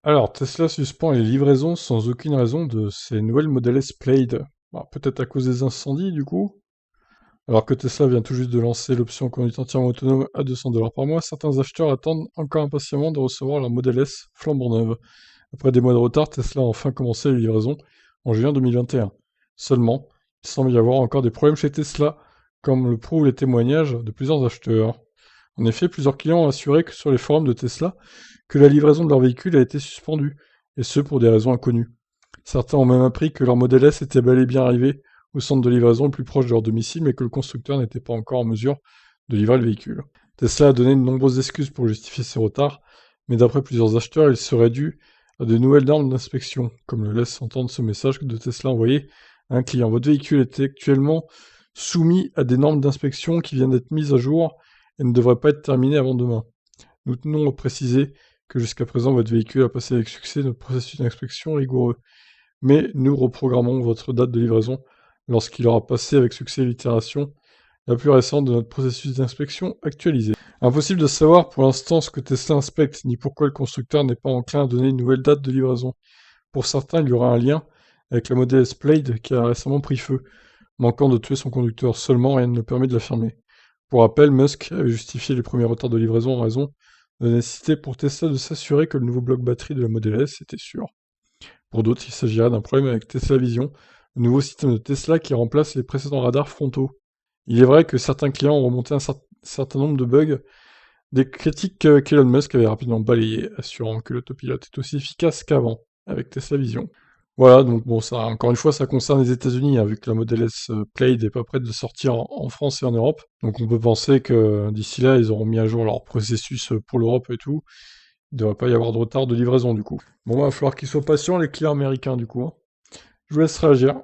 Alors, Tesla suspend les livraisons sans aucune raison de ses nouvelles Model S Plaid. Bah, peut-être à cause des incendies, du coup? Alors que Tesla vient tout juste de lancer l'option conduite entièrement autonome à 200 $ par mois, certains acheteurs attendent encore impatiemment de recevoir leur Model S flambant neuve. Après des mois de retard, Tesla a enfin commencé les livraisons en juin 2021. Seulement, il semble y avoir encore des problèmes chez Tesla, comme le prouvent les témoignages de plusieurs acheteurs. En effet, plusieurs clients ont assuré que sur les forums de Tesla, que la livraison de leur véhicule a été suspendue, et ce pour des raisons inconnues. Certains ont même appris que leur Model S était bel et bien arrivé au centre de livraison le plus proche de leur domicile, mais que le constructeur n'était pas encore en mesure de livrer le véhicule. Tesla a donné de nombreuses excuses pour justifier ces retards, mais d'après plusieurs acheteurs, il serait dû à de nouvelles normes d'inspection, comme le laisse entendre ce message de Tesla envoyé à un client. Votre véhicule est actuellement soumis à des normes d'inspection qui viennent d'être mises à jour et ne devraient pas être terminées avant demain. Nous tenons à préciser que jusqu'à présent, votre véhicule a passé avec succès notre processus d'inspection rigoureux, mais nous reprogrammons votre date de livraison lorsqu'il aura passé avec succès l'itération la plus récente de notre processus d'inspection actualisé. Impossible de savoir pour l'instant ce que Tesla inspecte, ni pourquoi le constructeur n'est pas enclin à donner une nouvelle date de livraison. Pour certains, il y aura un lien avec la Model S Plaid qui a récemment pris feu, manquant de tuer son conducteur. Seulement, rien ne le permet de l'affirmer. Pour rappel, Musk avait justifié les premiers retards de livraison en raison de la nécessité pour Tesla de s'assurer que le nouveau bloc batterie de la Model S était sûr. Pour d'autres, il s'agira d'un problème avec Tesla Vision, le nouveau système de Tesla qui remplace les précédents radars frontaux. Il est vrai que certains clients ont remonté un certain nombre de bugs, des critiques qu'Elon Musk avait rapidement balayées, assurant que l'autopilote est aussi efficace qu'avant, avec Tesla Vision. Voilà, donc bon, ça, encore une fois, ça concerne les États-Unis, hein, vu que la Model S Plaid n'est pas prête de sortir en France et en Europe. Donc on peut penser que d'ici là, ils auront mis à jour leur processus pour l'Europe et tout. Il ne devrait pas y avoir de retard de livraison, du coup. Bon, bah, il va falloir qu'ils soient patients, les clients américains, du coup, hein. Je vous laisse réagir.